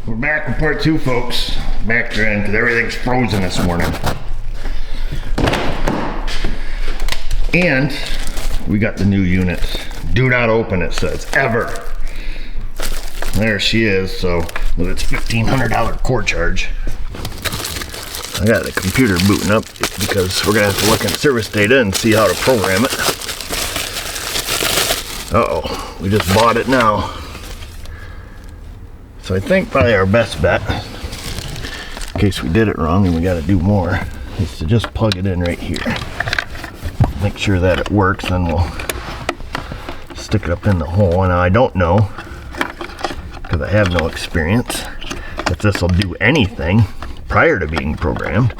We're back with part 2, folks. Back there in because everything's frozen this morning. And we got the new unit. Do not open, it says, ever. There she is. So with its $1,500 core charge. I got the computer booting up because we're gonna have to look in service data and see how to program it. Uh-oh, we just bought it now. So I think probably our best bet, in case we did it wrong and we got to do more, is to just plug it in right here. Make sure that it works, then we'll stick it up in the hole. And I don't know, because I have no experience, if this will do anything prior to being programmed.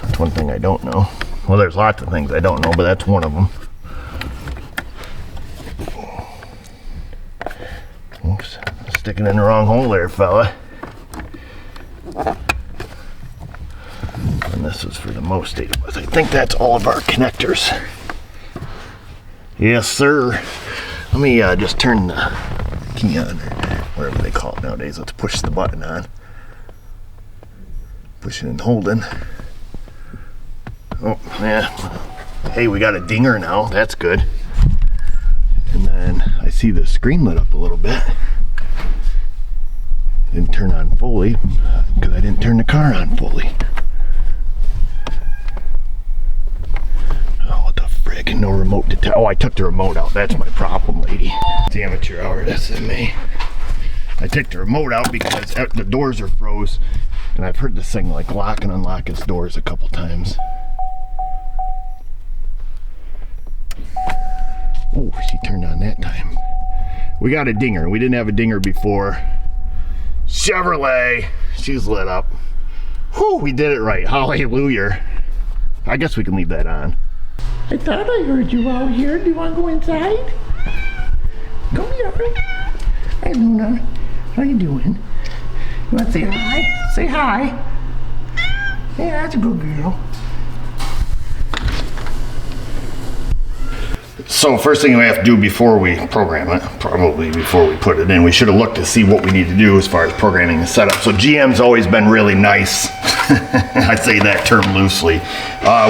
That's one thing I don't know. Well, there's lots of things I don't know, but that's one of them. Oops, sticking in the wrong hole there, fella. And this is for the most data bus. I think that's all of our connectors. Yes, sir. Let me just turn the key on, or whatever they call it nowadays. Let's push the button on. Pushing and holding. Oh, yeah. Hey, we got a dinger now. That's good. And then I see the screen lit up a little bit. Didn't turn on fully because I didn't turn the car on fully. Oh, what the frick? No remote to tell. Oh, I took the remote out. That's my problem, lady. It's amateur hour, SMA. I took the remote out because the doors are froze, and I've heard this thing like lock and unlock its doors a couple times. Oh, she turned on that time. We got a dinger. We didn't have a dinger before. Chevrolet. She's lit up. Whew, we did it right. Hallelujah. I guess we can leave that on. I thought I heard you out here. Do you want to go inside? Come here. Hi, Luna. How you doing? You want to say hi? Say hi. Yeah, that's a good girl. So first thing we have to do before we program it, probably before we put it in, we should have looked to see what we need to do as far as programming the setup. So GM's always been really nice, I say that term loosely,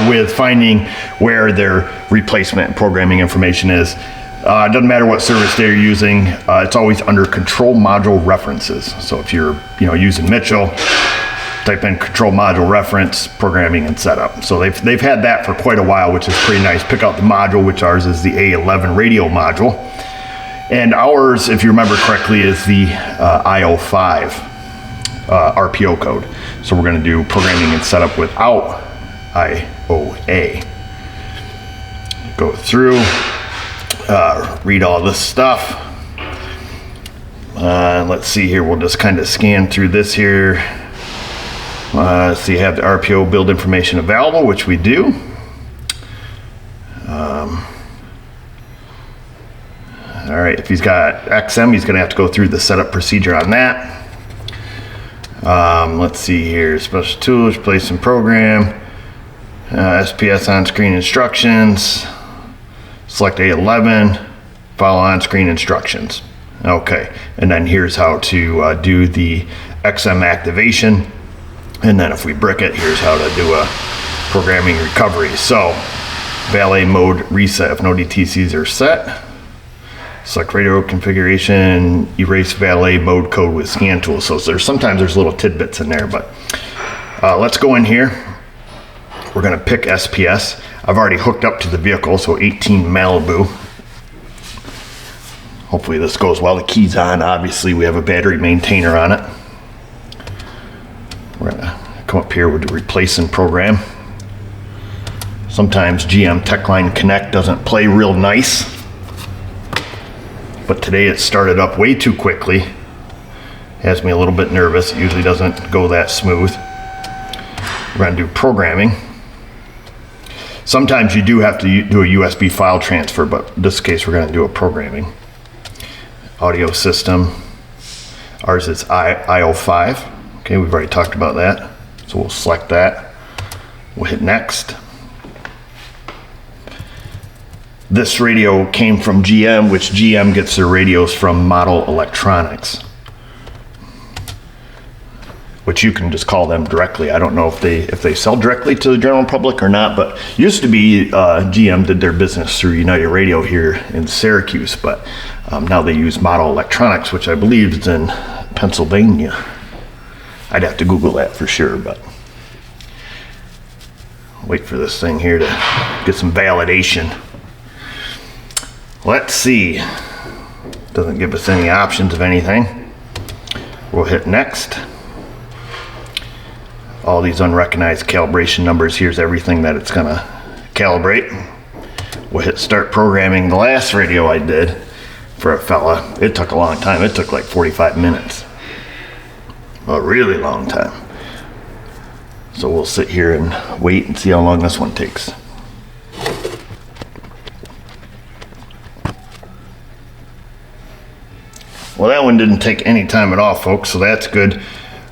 with finding where their replacement and programming information is. It doesn't matter what service they're using, it's always under control module references. So if you're using Mitchell, type in control module reference, programming and setup. So they've had that for quite a while, which is pretty nice. Pick out the module, which ours is the A11 radio module. And ours, if you remember correctly, is the IO5 RPO code. So we're gonna do programming and setup without IOA. Go through, read all this stuff. Let's see here, we'll just kind of scan through this here. So you have the RPO build information available, which we do. All right, if he's got XM, he's gonna have to go through the setup procedure on that. Let's see here, special tools, place and program, SPS on-screen instructions, select A11, follow on-screen instructions. Okay, and then here's how to do the XM activation. And then if we brick it, here's how to do a programming recovery. So, valet mode reset if no DTCs are set. Select radio configuration, erase valet mode code with scan tool. So sometimes there's little tidbits in there, but let's go in here. We're gonna pick SPS. I've already hooked up to the vehicle, so 18 Malibu. Hopefully this goes well. The key's on, obviously we have a battery maintainer on it. We're gonna come up here with the replace and program. Sometimes GM TechLine Connect doesn't play real nice, but today it started up way too quickly. Has me a little bit nervous. It usually doesn't go that smooth. We're gonna do programming. Sometimes you do have to do a USB file transfer, but in this case we're gonna do a programming. Audio system. Ours is IO5. Okay, we've already talked about that. So we'll select that. We'll hit next. This radio came from GM, which GM gets their radios from Model Electronics, which you can just call them directly. I don't know if they sell directly to the general public or not, but used to be GM did their business through United Radio here in Syracuse, but now they use Model Electronics, which I believe is in Pennsylvania. I'd have to Google that for sure, but wait for this thing here to get some validation. Let's see. Doesn't give us any options of anything. We'll hit next. All these unrecognized calibration numbers. Here's everything that it's gonna calibrate. We'll hit start programming. The last radio I did for a fella, it took a long time. It took like 45 minutes. A really long time. So we'll sit here and wait and see how long this one takes. Well, that one didn't take any time at all, folks, so that's good.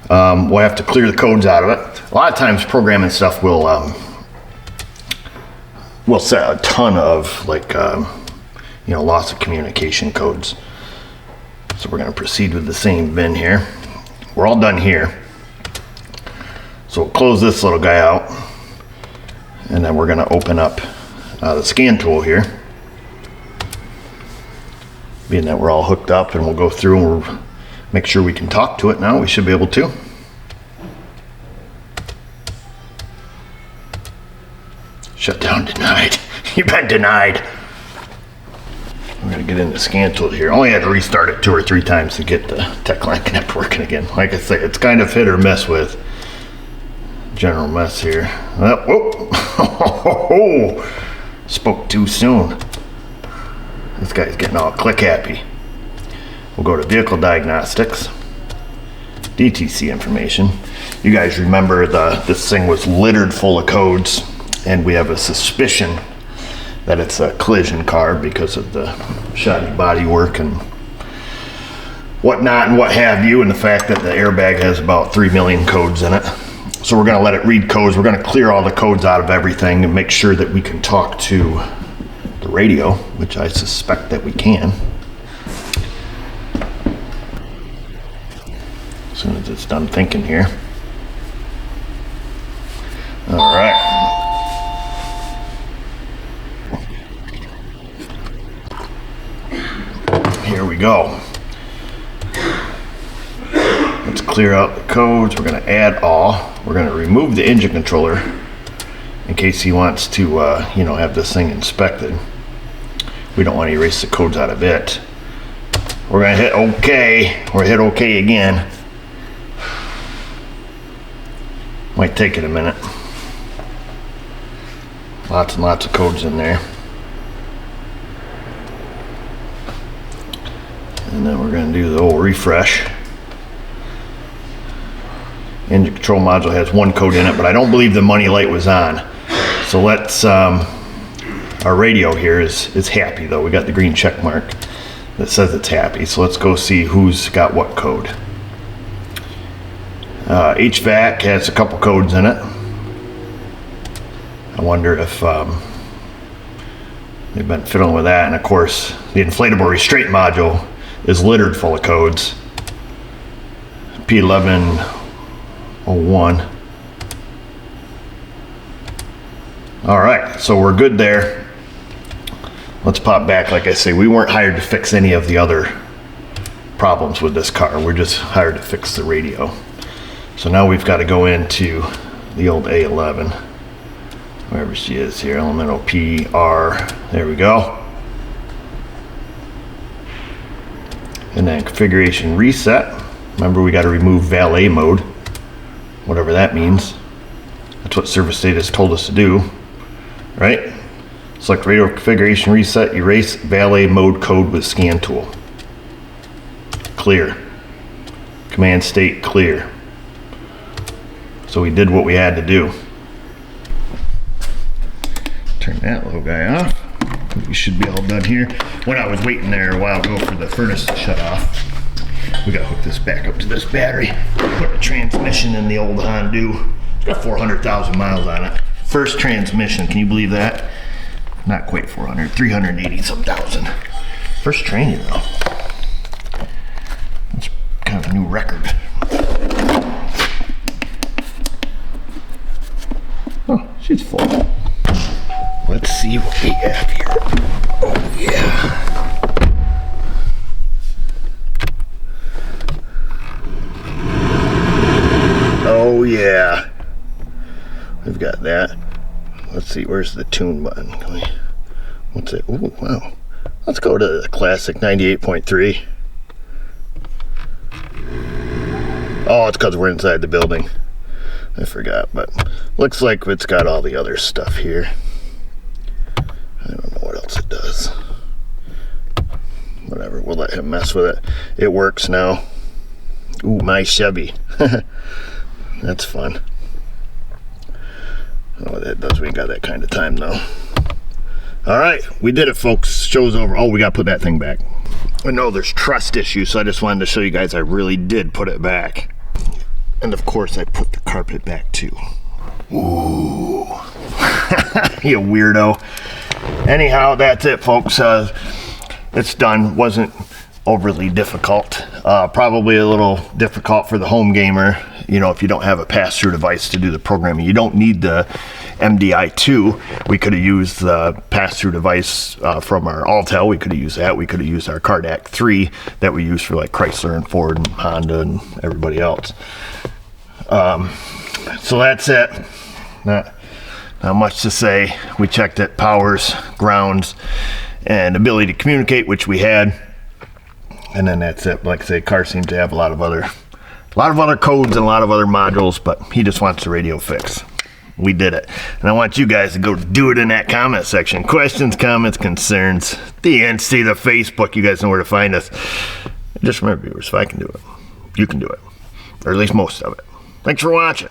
We'll have to clear the codes out of it. A lot of times programming stuff will set a ton of loss of communication codes. So we're going to proceed with the same bin here. We're all done here. So we'll close this little guy out, and then we're going to open up the scan tool here. Being that we're all hooked up, and we'll go through and we'll make sure we can talk to it now. We should be able to. Shutdown denied. You've been denied. We're going to get into scan tool here. Only had to restart it 2 or 3 times to get the tech line connect working again. Like I say, it's kind of hit or miss with general mess here. Whoa! Spoke too soon. This guy's getting all click happy. We'll go to vehicle diagnostics, DTC information. You guys remember this thing was littered full of codes, and we have a suspicion that it's a collision car because of the shoddy body work and whatnot and what have you, and the fact that the airbag has about 3 million codes in it. So we're going to let it read codes. We're going to clear all the codes out of everything and make sure that we can talk to the radio, which I suspect that we can. As soon as it's done thinking here. All right. Here we go. Let's clear out the codes. We're going to add all. We're going to remove the engine controller in case he wants to, have this thing inspected. We don't want to erase the codes out of it. We're going to hit OK. Or hit OK again. Might take it a minute. Lots and lots of codes in there. And then we're going to do the old refresh. Engine control module has 1 code in it, but I don't believe the money light was on. So let's, our radio here is happy though. We got the green check mark that says it's happy. So let's go see who's got what code. HVAC has a couple codes in it. I wonder if they've been fiddling with that. And of course, the inflatable restraint module is littered full of codes. P1101. All right, so we're good there. Let's pop back. Like I say, we weren't hired to fix any of the other problems with this car. We're just hired to fix the radio. So now we've got to go into the old A11, wherever she is here, elemental PR. There we go. And then configuration reset. Remember, we got to remove valet mode, whatever that means. That's what service data has told us to do, right? Select radio configuration reset, erase valet mode code with scan tool. Clear. Command state clear. So we did what we had to do. Turn that little guy off. We should be all done here. When I was waiting there a while ago for the furnace to shut off, we got to hook this back up to this battery. Put the transmission in the old Honda. It's got 400,000 miles on it. First transmission, can you believe that? Not quite 400, 380 some thousand. First training though. That's kind of a new record. Oh, she's full. Let's see what we have here. Oh yeah. Oh yeah. We've got that. Let's see, where's the tune button? What's it? Ooh, wow. Let's go to the classic 98.3. Oh, it's because we're inside the building. I forgot, but looks like it's got all the other stuff here. I don't know what else it does. Whatever, we'll let him mess with it. It works now. Ooh, my Chevy. That's fun. Oh, that does. We ain't got that kind of time though. All right, we did it, folks. Show's over. Oh, we got to put that thing back. I know there's trust issues, so I just wanted to show you guys I really did put it back. And of course, I put the carpet back too. Ooh. You weirdo. Anyhow, that's it, folks. It's done. Wasn't overly difficult. Probably a little difficult for the home gamer, you know, if you don't have a pass-through device to do the programming. You don't need the MDI2. We could have used the pass-through device from our Altel. We could have used that. We could have used our Cardac 3 that we use for like Chrysler and Ford and Honda and everybody else. So that's it. Not much to say. We checked it, powers, grounds, and ability to communicate, which we had. And then that's it. Like I say, car seems to have a lot of other codes and a lot of other modules, but he just wants the radio fixed. We did it. And I want you guys to go do it in that comment section. Questions, comments, concerns, the Insta, the Facebook. You guys know where to find us. Just remember, viewers, if I can do it, you can do it. Or at least most of it. Thanks for watching.